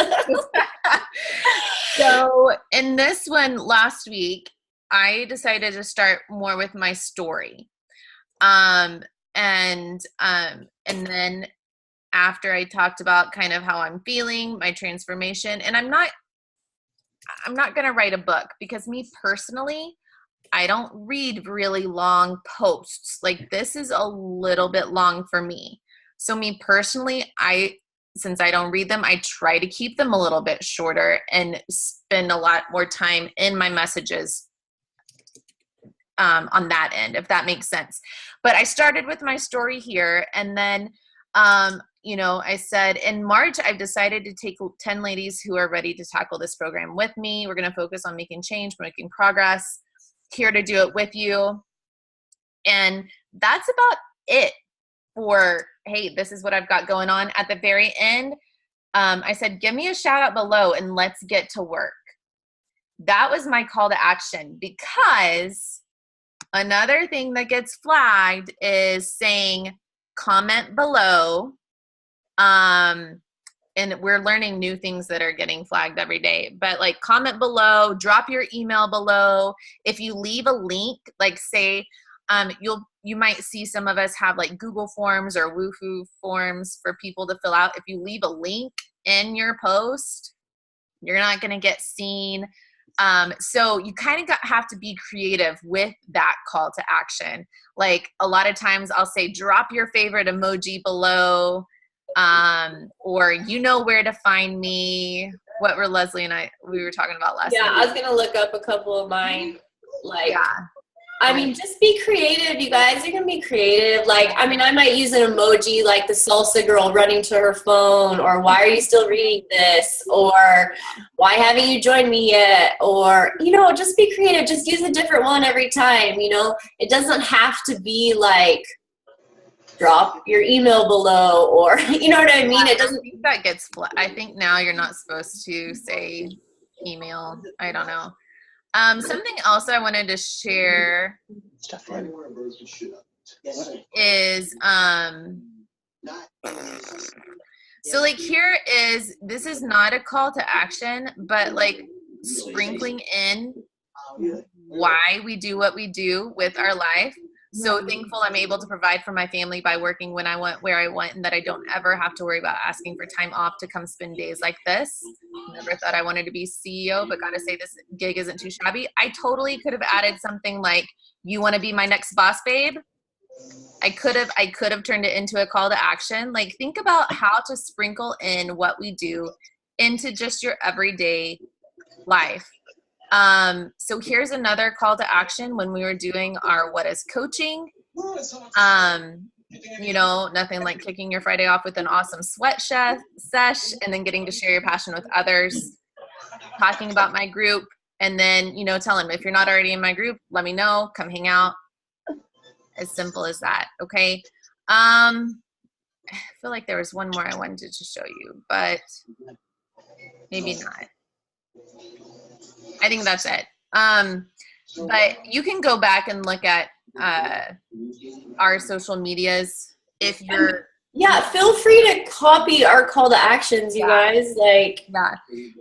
So in this one last week, I decided to start more with my story. And then after I talked about kind of how I'm feeling, my transformation, and I'm not going to write a book, because me personally, I don't read really long posts. Like, this is a little bit long for me. So me personally, since I don't read them, I try to keep them a little bit shorter and spend a lot more time in my messages on that end, if that makes sense. But I started with my story here, and then I said in March, I've decided to take 10 ladies who are ready to tackle this program with me. We're going to focus on making change, making progress, here to do it with you. And that's about it for, hey, this is what I've got going on. At the very end, I said, give me a shout out below and let's get to work. That was my call to action, because another thing that gets flagged is saying comment below. And we're learning new things that are getting flagged every day, but like comment below, drop your email below. If you leave a link, like say, you might see some of us have like Google Forms or Woohoo forms for people to fill out. If you leave a link in your post, you're not going to get seen. So you kind of have to be creative with that call to action. Like a lot of times I'll say, drop your favorite emoji below. Or you know where to find me. What were Leslie and we were talking about last Yeah, week. I was gonna look up a couple of mine. Like, yeah. I mean, just be creative, you guys. You're gonna be creative. Like, I mean, I might use an emoji like the salsa girl running to her phone, or why are you still reading this, or why haven't you joined me yet, or just be creative. Just use a different one every time. It doesn't have to be like, drop your email below, or you know what I mean? It doesn't. I think that gets I think now you're not supposed to say email. I don't know. Something else I wanted to share is so like this is not a call to action, but like sprinkling in why we do what we do with our life. So thankful I'm able to provide for my family by working when I want, where I want, and that I don't ever have to worry about asking for time off to come spend days like this. Never thought I wanted to be CEO, but gotta say this gig isn't too shabby. I totally could have added something like, you want to be my next boss, babe? I could have turned it into a call to action. Like, think about how to sprinkle in what we do into just your everyday life. So here's another call to action when we were doing our What Is Coaching. Nothing like kicking your Friday off with an awesome sweat sesh and then getting to share your passion with others, talking about my group, and then, tell them, if you're not already in my group, let me know, come hang out. As simple as that. Okay. I feel like there was one more I wanted to show you, but maybe not. I think that's it. But you can go back and look at our social medias if you're. Yeah, feel free to copy our call to actions, you guys. Like, yeah,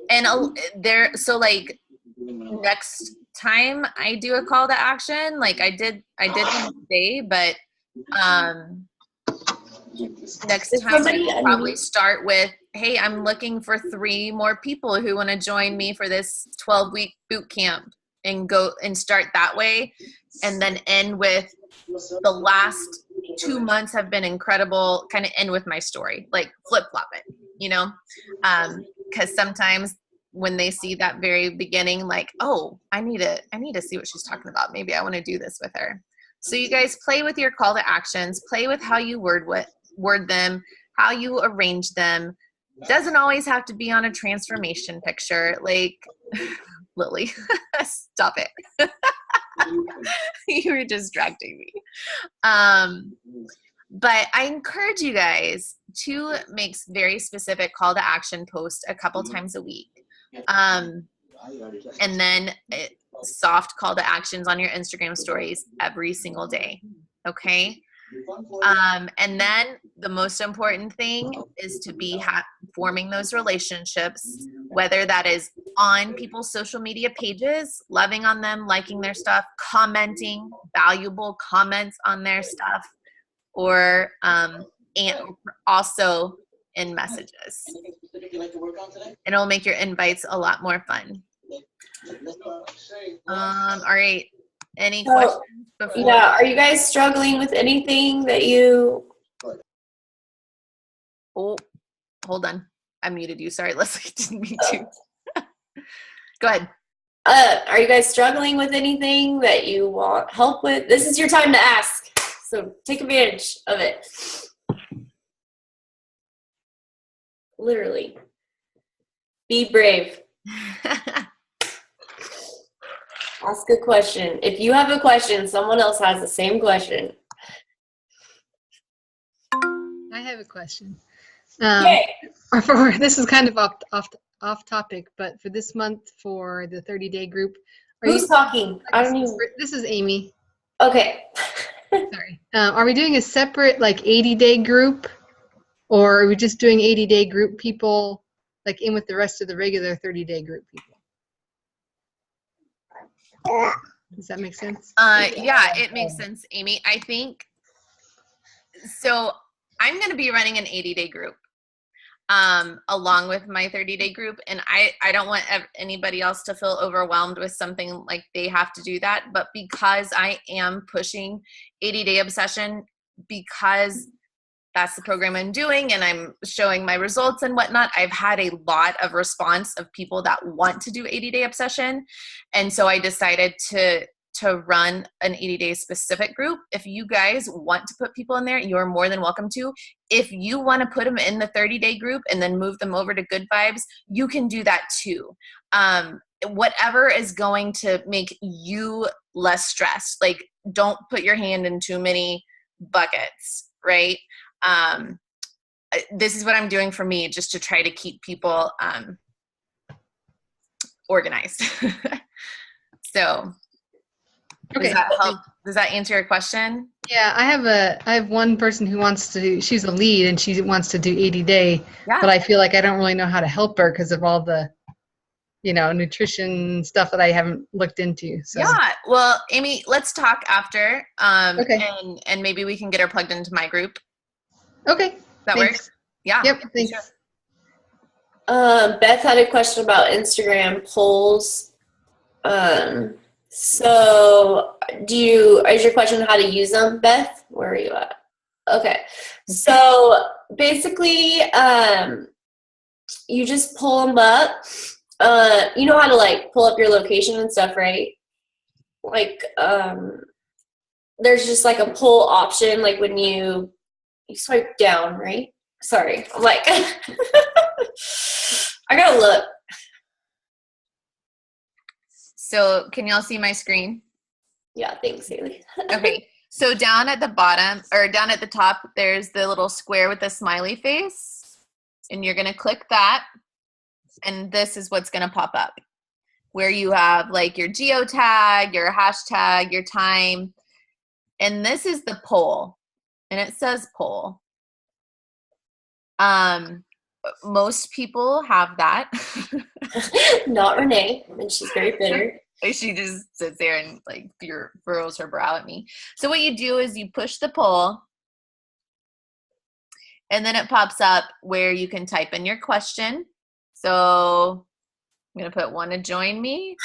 and like next time I do a call to action, like I did one today, but next time I'll probably start with, hey, I'm looking for 3 more people who want to join me for this 12-week boot camp, and go and start that way, and then end with the last 2 months have been incredible, kind of end with my story, like flip-flop it, because sometimes when they see that very beginning, like, oh, I need to see what she's talking about. Maybe I want to do this with her. So you guys play with your call to actions, play with how you word them, how you arrange them. Doesn't always have to be on a transformation picture. Like, Lily, stop it. You were distracting me. But I encourage you guys to make very specific call to action posts a couple times a week. And then soft call to actions on your Instagram stories every single day. Okay. And then the most important thing is to be forming those relationships, whether that is on people's social media pages, loving on them, liking their stuff, commenting valuable comments on their stuff, or and also in messages. And it'll make your invites a lot more fun. All right. Any questions before? Yeah, are you guys struggling with anything that you... Oh, hold on. I muted you. Sorry, Leslie. Didn't mean to. Go ahead. Are you guys struggling with anything that you want help with? This is your time to ask, so take advantage of it. Literally. Be brave. Ask a question. If you have a question, someone else has the same question. I have a question. Okay. This is kind of off topic, but for this month, for the 30-day group, Who's talking? I don't even... This is Amy. Okay. Sorry. Are we doing a separate like 80-day group, or are we just doing 80-day group people like in with the rest of the regular 30-day group people? Does that make sense? Yeah, it makes sense, Amy. I think so. I'm going to be running an 80-day group along with my 30-day group, and I don't want anybody else to feel overwhelmed with something like they have to do that. But because I am pushing 80-day obsession, because that's the program I'm doing and I'm showing my results and whatnot, I've had a lot of response of people that want to do 80-day obsession. And so I decided to run an 80-day specific group. If you guys want to put people in there, you're more than welcome to. If you want to put them in the 30-day group and then move them over to Good Vibes, you can do that too. Whatever is going to make you less stressed. Like, don't put your hand in too many buckets, right? This is what I'm doing for me, just to try to keep people organized. So Okay. does that help? Does that answer your question? Yeah, I have one person who wants to do, she's a lead and she wants to do 80-day, Yeah. but I feel like I don't really know how to help her because of all the, nutrition stuff that I haven't looked into. So. Yeah. Well, Amy, let's talk after. Okay. And maybe we can get her plugged into my group. Okay. That Thanks. works? Yeah. Yep. Thanks. Sure. Beth had a question about Instagram polls. So is your question how to use them, Beth? Where are you at? Okay. So basically, you just pull them up. You know how to like pull up your location and stuff, right? Like, there's just like a poll option, like when you swipe down, right? Sorry, I'm like, I gotta look. So can y'all see my screen? Yeah, thanks, Haley. Okay. So down at the bottom, or down at the top, there's the little square with the smiley face. And you're going to click that. And this is what's going to pop up, where you have like your geotag, your hashtag, your time. And this is the poll. And it says poll. Most people have that. Not Renee, and she's very bitter. She just sits there and like furrows her brow at me. So what you do is you push the poll, and then it pops up where you can type in your question. So I'm going to put "want to join me?"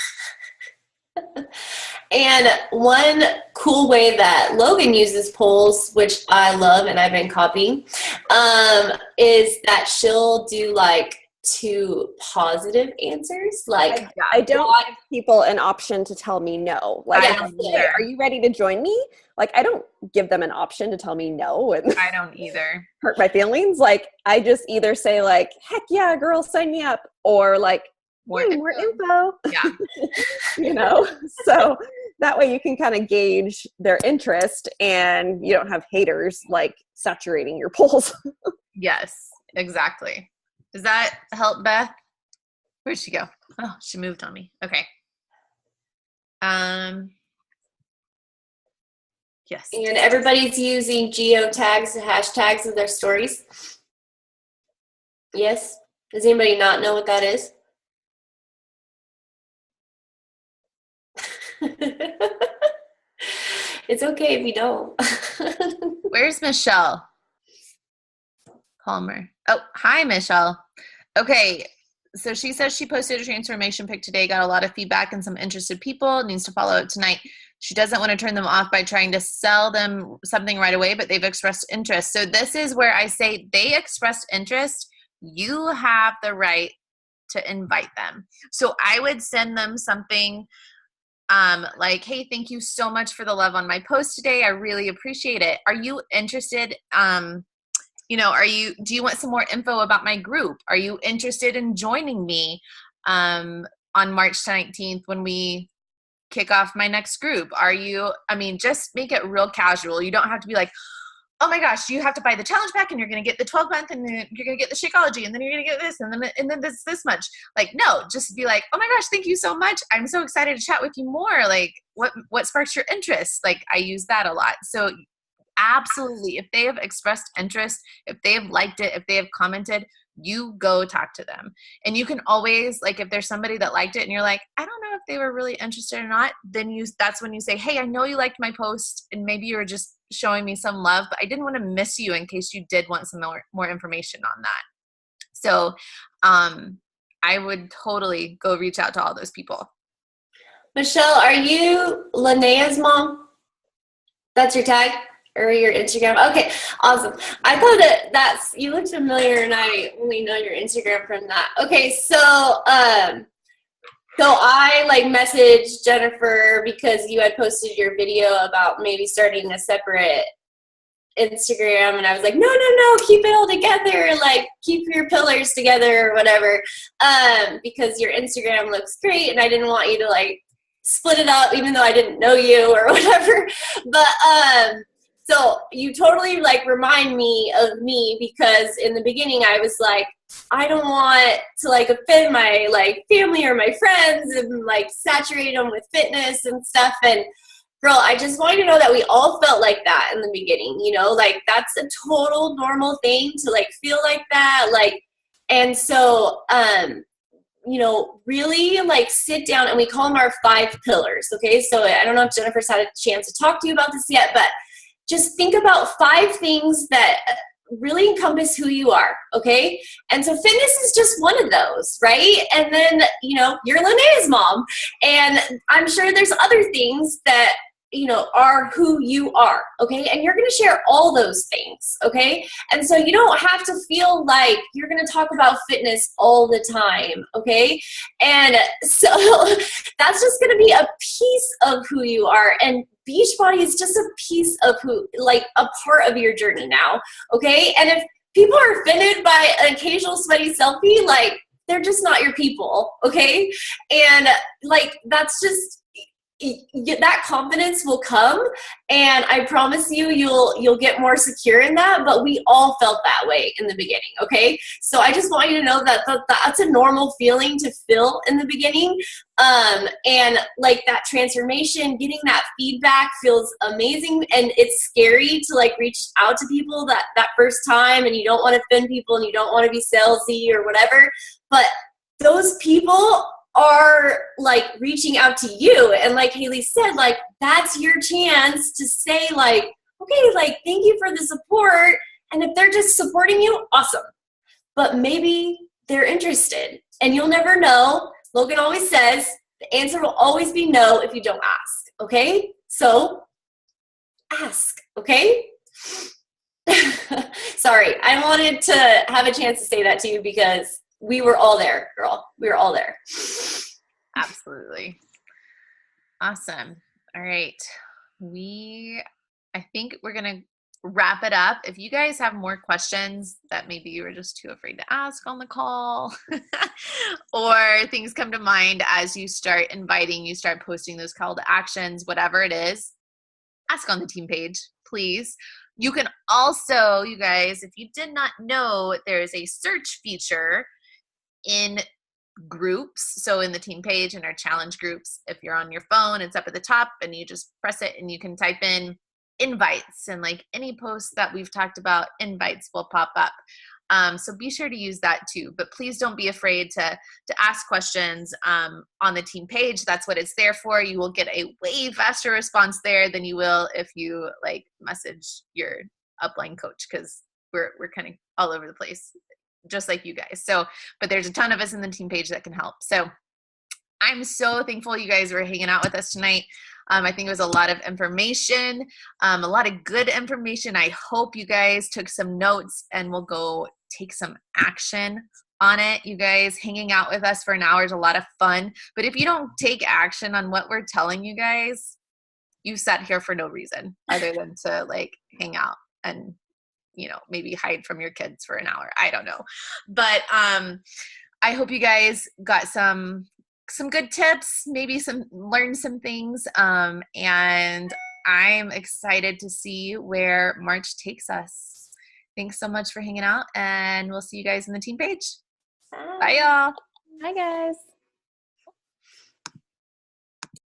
And one cool way that Logan uses polls, which I love and I've been copying, is that she'll do like 2 positive answers. Like, I don't give people an option to tell me no. Like, I don't either. Are you ready to join me? Like, I don't give them an option to tell me no and I don't either. hurt my feelings. Like, I just either say like, heck yeah, girl, sign me up, or like, more info. Yeah. So that way you can kind of gauge their interest and you don't have haters like saturating your polls. Yes, exactly. Does that help, Beth? Where'd she go? Oh, she moved on me. Okay. Yes. And everybody's using geotags and hashtags in their stories. Yes? Does anybody not know what that is? It's okay if you don't. Where's Michelle Palmer? Oh, hi, Michelle. Okay, so she says she posted a transformation pic today, got a lot of feedback and some interested people, needs to follow up tonight. She doesn't want to turn them off by trying to sell them something right away, but they've expressed interest. So this is where I say they expressed interest. You have the right to invite them. So I would send them something like, hey, thank you so much for the love on my post today. I really appreciate it. Are you interested? Do you want some more info about my group? Are you interested in joining me on March 19th when we kick off my next group? Just make it real casual. You don't have to be like, oh my gosh, you have to buy the challenge pack and you're going to get the 12-month and then you're going to get the Shakeology and then you're going to get this and then this much. Like, no, just be like, oh my gosh, thank you so much. I'm so excited to chat with you more. Like, what sparks your interest? Like, I use that a lot. So absolutely, if they have expressed interest, if they have liked it, if they have commented, you go talk to them. And you can always, like, if there's somebody that liked it and you're like, I don't know if they were really interested or not, then that's when you say, hey, I know you liked my post and maybe you were just showing me some love, but I didn't want to miss you in case you did want some more information on that. So I would totally go reach out to all those people. Michelle, are you Linnea's mom? That's your tag? Or your Instagram? Okay, awesome. I thought you looked familiar, and I only know your Instagram from that. Okay, so I messaged Jennifer because you had posted your video about maybe starting a separate Instagram, and I was like, no, keep it all together, like keep your pillars together or whatever, because your Instagram looks great, and I didn't want you to like split it up, even though I didn't know you or whatever, but so you totally like remind me of me, because in the beginning I was like, I don't want to like offend my like family or my friends and like saturate them with fitness and stuff. And girl, I just want you to know that we all felt like that in the beginning, you know, like that's a total normal thing to like feel like that. Like, and so, you know, really like sit down, and we call them our 5 pillars. Okay. So I don't know if Jennifer's had a chance to talk to you about this yet, but just think about 5 things that really encompass who you are, okay? And so fitness is just one of those, right? And then, you know, you're Linnea's mom, and I'm sure there's other things that, you know, are who you are, okay? And you're gonna share all those things, okay? And so you don't have to feel like you're gonna talk about fitness all the time, okay? And so that's just gonna be a piece of who you are, and Beachbody is just a piece of who, like a part of your journey now, okay? And if people are offended by an occasional sweaty selfie, like they're just not your people, okay? And like that's just, that confidence will come, and I promise you, you'll get more secure in that. But we all felt that way in the beginning, okay? So I just want you to know that that's a normal feeling to feel in the beginning, and like that transformation, getting that feedback feels amazing, and it's scary to like reach out to people that first time, and you don't want to offend people, and you don't want to be salesy or whatever, but those people are like reaching out to you, and like Haley said, like that's your chance to say like, okay, like thank you for the support. And if they're just supporting you, awesome, but maybe they're interested, and you'll never know. Logan always says the answer will always be no if you don't ask, okay? So ask, okay? Sorry, I wanted to have a chance to say that to you because we were all there, girl. We were all there. Absolutely. Awesome. All right. I think we're going to wrap it up. If you guys have more questions that maybe you were just too afraid to ask on the call or things come to mind as you start inviting, you start posting those call to actions, whatever it is, ask on the team page, please. You can also, you guys, if you did not know, there is a search feature in groups. So in the team page and our challenge groups, if you're on your phone, it's up at the top and you just press it and you can type in invites, and like any post that we've talked about, invites will pop up. So be sure to use that too, but please don't be afraid to ask questions on the team page. That's what it's there for. You will get a way faster response there than you will if you like message your upline coach, because we're kind of all over the place, just like you guys. So, but there's a ton of us in the team page that can help. So I'm so thankful you guys were hanging out with us tonight. I think it was a lot of information, a lot of good information. I hope you guys took some notes and will go take some action on it. You guys hanging out with us for an hour is a lot of fun. But if you don't take action on what we're telling you guys, you sat here for no reason other than to like hang out and, you know, maybe hide from your kids for an hour. I don't know. But I hope you guys got some good tips, maybe learned some things. And I'm excited to see where March takes us. Thanks so much for hanging out, and we'll see you guys in the team page. Bye, y'all. Hi, guys.